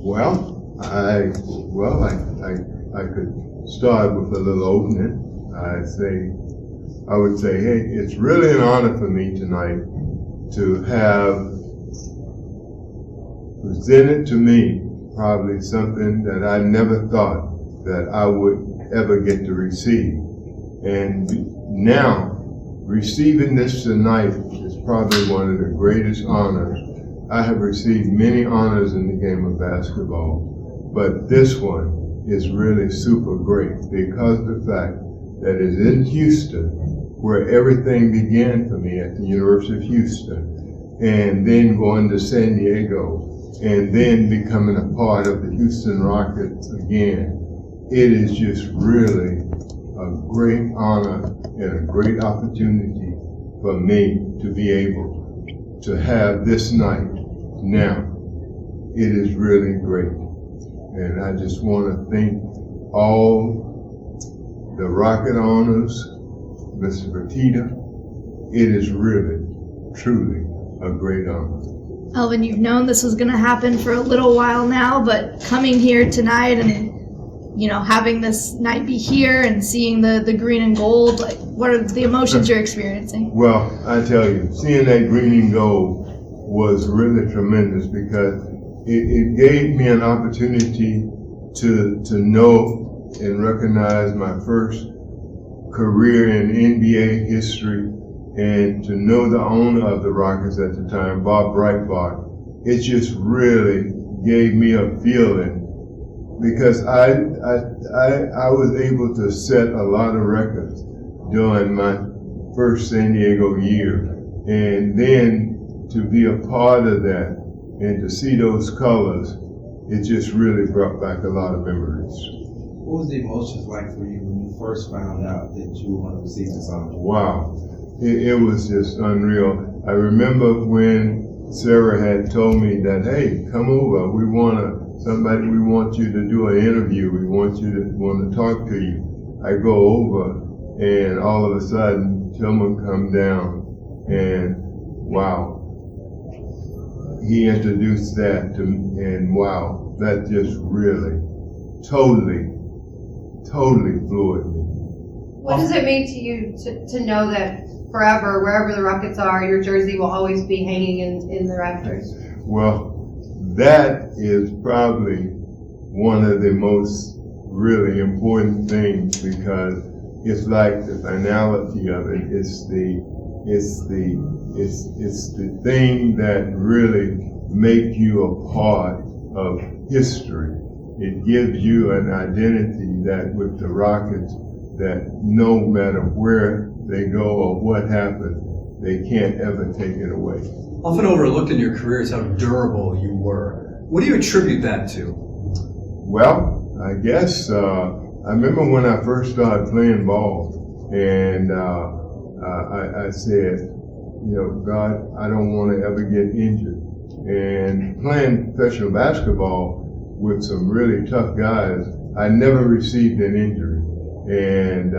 I could start with a little opening. I would say, hey, it's really an honor for me tonight to have presented to me probably something that I never thought that I would ever get to receive. And now, receiving this tonight is probably one of the greatest honors. I have received many honors in the game of basketball, but this one is really super great because of the fact that it's in Houston, where everything began for me at the University of Houston, and then going to San Diego, and then becoming a part of the Houston Rockets again. It is just really a great honor and a great opportunity for me to be able to have this night now. It is really great. And I just want to thank all the Rocket owners, Mr. Petita. It is really, truly a great honor. Elvin, you've known this was going to happen for a little while now, but coming here tonight and, having this night be here and seeing the green and gold, like, what are the emotions you're experiencing? Well, I tell you, seeing that green and gold was really tremendous because it gave me an opportunity to know and recognize my first career in NBA history, and to know the owner of the Rockets at the time, Bob Breitbart. It just really gave me a feeling because I was able to set a lot of records during my first San Diego year, and then to be a part of that and to see those colors, it just really brought back a lot of memories. What was the emotions like for you when you first found out that you were going to receive this honor? Wow, it was just unreal. I remember when Sarah had told me that, hey, come over, we want you to do an interview, we want to talk to you. I go over, and all of a sudden, Tillman come down, and wow, he introduced that to me, and wow, that just really totally floored me. What does it mean to you to know that forever, wherever the Rockets are, your jersey will always be hanging in the rafters? Well, that is probably one of the most really important things because it's like the finality of it. It's the thing that really makes you a part of history. It gives you an identity that with the Rockets, that no matter where they go or what happens, they can't ever take it away. Often overlooked in your career is how durable you were. What do you attribute that to? Well, I guess I remember when I first started playing ball, and I said, God, I don't want to ever get injured. And playing professional basketball with some really tough guys, I never received an injury. And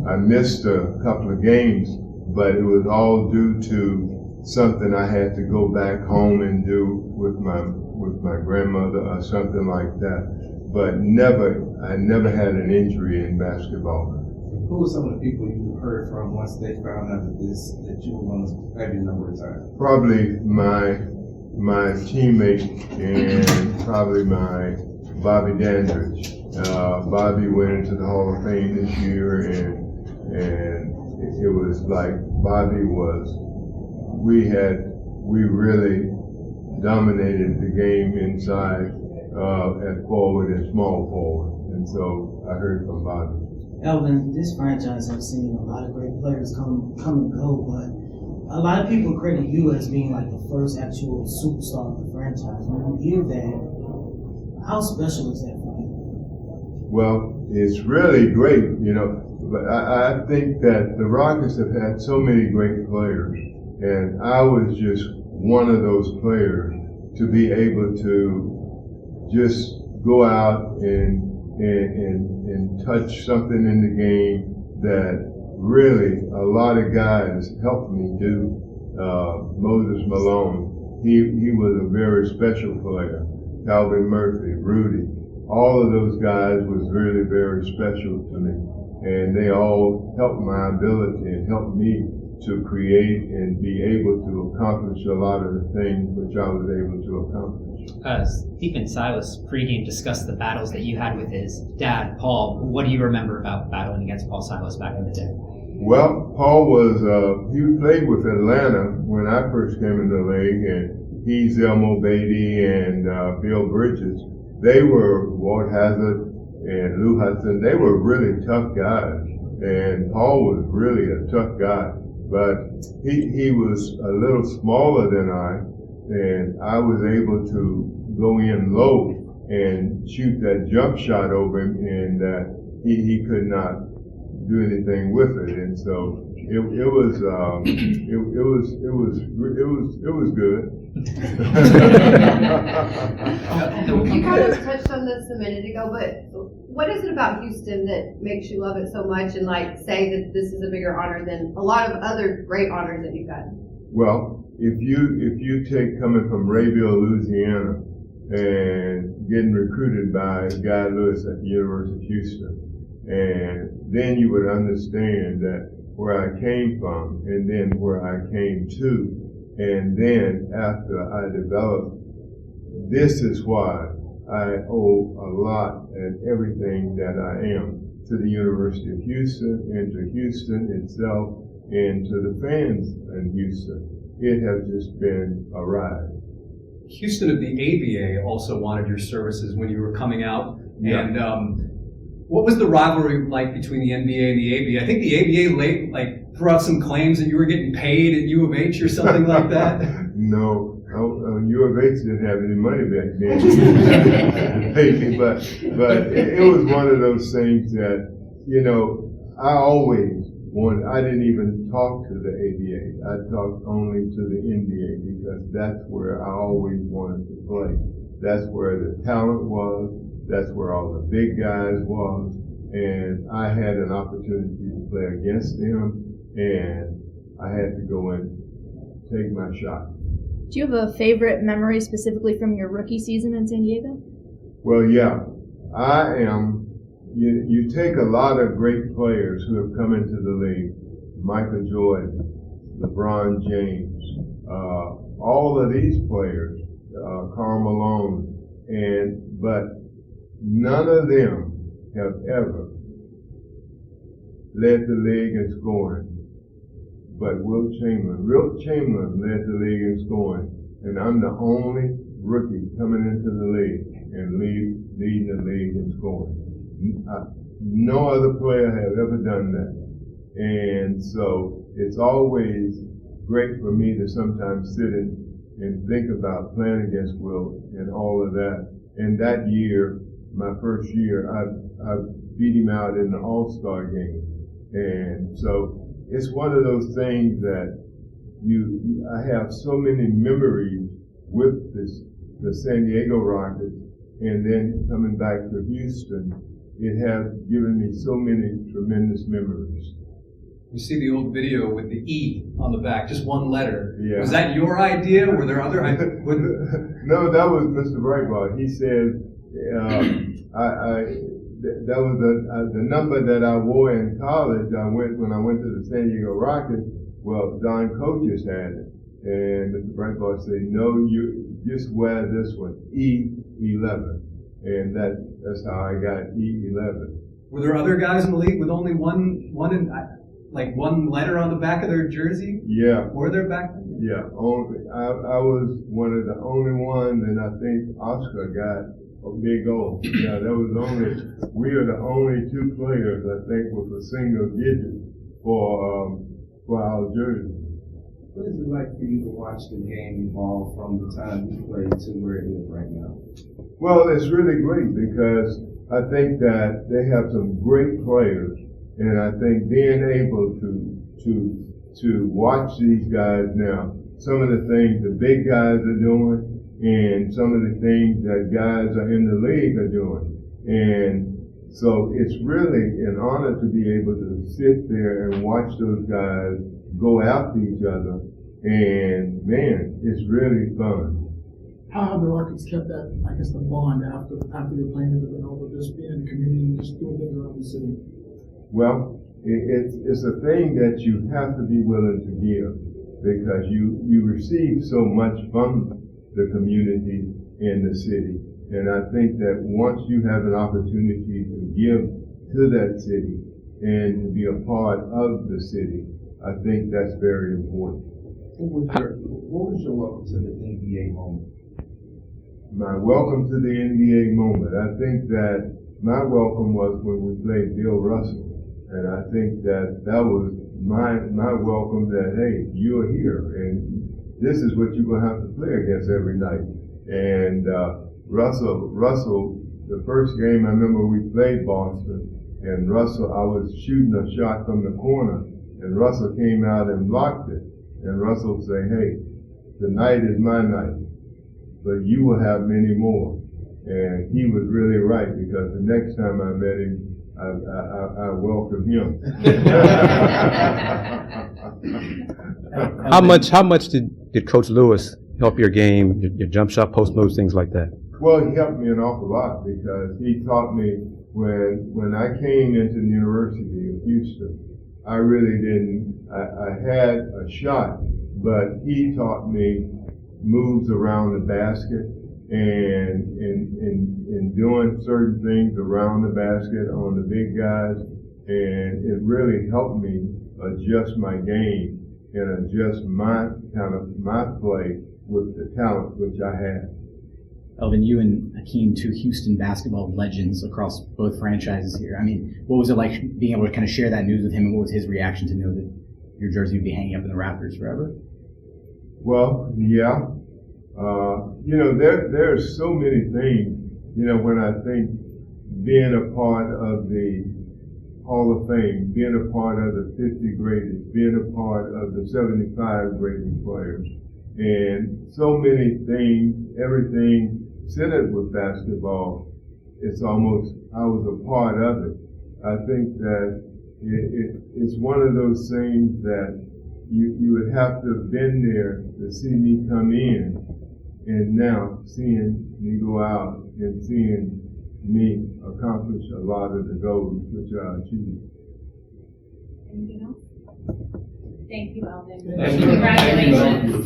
I missed a couple of games, but it was all due to something I had to go back home and do with my grandmother or something like that. But I never had an injury in basketball. Who were some of the people you heard from once they found out that you were going to have your number retired? Probably my teammate and probably my Bobby Dandridge. Bobby went into the Hall of Fame this year, and it was like we really dominated the game inside at forward and small forward, and so I heard from Bobby. Elvin, this franchise has seen a lot of great players come and go, but a lot of people credit you as being like the first actual superstar of the franchise. When you hear that, how special is that for you? Well, it's really great, but I think that the Rockets have had so many great players, and I was just one of those players to be able to just go out and touch something in the game that really a lot of guys helped me do. Moses Malone, he was a very special player. Calvin Murphy, Rudy. All of those guys was really very special to me. And they all helped my ability and helped me to create and be able to accomplish a lot of the things which I was able to accomplish. Stephen Silas pregame discussed the battles that you had with his dad, Paul. What do you remember about battling against Paul Silas back in the day? Well, Paul was, he played with Atlanta when I first came into the league, and he's Elmo Beatty and Bill Bridges. They were, Walt Hazard and Lou Hudson, they were really tough guys. And Paul was really a tough guy. But he was a little smaller than I, and I was able to go in low and shoot that jump shot over him, and he could not do anything with it. And so it was good. You kind of touched on this a minute ago, but what is it about Houston that makes you love it so much and like say that this is a bigger honor than a lot of other great honors that you've gotten? Well, if you take coming from Rayville, Louisiana, and getting recruited by Guy Lewis at the University of Houston, and then you would understand that where I came from, and then where I came to, and then after I developed, this is why I owe a lot and everything that I am to the University of Houston and to Houston itself and to the fans in Houston. It has just been a ride. Houston of the ABA also wanted your services when you were coming out. Yeah. And what was the rivalry like between the NBA and the ABA? I think the ABA threw out some claims that you were getting paid at U of H or something like that. No. U of H didn't have any money back then. but it was one of those things that, I always wanted, I didn't even talk to the ABA. I talked only to the NBA because that's where I always wanted to play. That's where the talent was. That's where all the big guys was. And I had an opportunity to play against them, and I had to go and take my shot. Do you have a favorite memory specifically from your rookie season in San Diego? Well, yeah. I am. You take a lot of great players who have come into the league. Michael Jordan, LeBron James, all of these players, Karl Malone, but none of them have ever led the league in scoring. But Wilt Chamberlain led the league in scoring, and I'm the only rookie coming into the league and leading the league in scoring. No other player has ever done that. And so it's always great for me to sometimes sit and think about playing against Wilt and all of that. And that year, my first year, I beat him out in the All-Star game. And so it's one of those things that I have so many memories with the San Diego Rockets, and then coming back to Houston, it has given me so many tremendous memories. You see the old video with the E on the back, just one letter. Yeah. Was that your idea? Were there other? No, that was Mr. Breitbart. He said, that was the number that I wore in college. When I went to the San Diego Rockets. Well, Don Coaches had it, and Mr. Breitbart said, "No, you just wear this one, E11," and that's how I got E11. Were there other guys in the league with only one letter on the back of their jersey? Yeah. Were there back then? Yeah. I was one of the only ones, and I think Oscar got a big O. Yeah, we are the only two players, I think, with a single digit for our jersey. What is it like for you to watch the game evolve from the time you played to where it is right now? Well, it's really great because I think that they have some great players, and I think being able to watch these guys now, some of the things the big guys are doing, and some of the things that guys are in the league are doing. And so it's really an honor to be able to sit there and watch those guys go after each other. And man, it's really fun. how have the Rockets kept that, I guess, the bond after you're playing everything over, just being in the community and just doing things around the city? Well, it's a thing that you have to be willing to give, because you receive so much from the community in the city. And I think that once you have an opportunity to give to that city and to be a part of the city, I think that's very important. What was your welcome to the NBA moment? My welcome to the NBA moment, I think that my welcome was when we played Bill Russell. And I think that was my welcome, that, hey, you're here, and this is what you're going to have to play against every night. And Russell, the first game I remember we played Boston, and Russell, I was shooting a shot from the corner, and Russell came out and blocked it. And Russell said, hey, tonight is my night, but you will have many more. And he was really right, because the next time I met him, I welcome him. How much did Coach Lewis help your game, your jump shot, post moves, things like that? Well, he helped me an awful lot, because he taught me when I came into the University of Houston, I really didn't, I had a shot, but he taught me moves around the basket, and in doing certain things around the basket on the big guys, and it really helped me adjust my game and adjust my play with the talent which I had. Elvin, you and Hakeem, two Houston basketball legends across both franchises here. I mean, what was it like being able to kind of share that news with him, and what was his reaction to know that your jersey would be hanging up in the rafters forever? Well, yeah. There's so many things, when I think being a part of the Hall of Fame, being a part of the 50 greatest, being a part of the 75 greatest players, and so many things, everything centered with basketball, it's almost, I was a part of it. I think that it's one of those things that you would have to have been there to see me come in, and now seeing me go out and seeing me accomplish a lot of the goals which I achieved. Anything else? Thank you, Elvin. Thank you. Congratulations.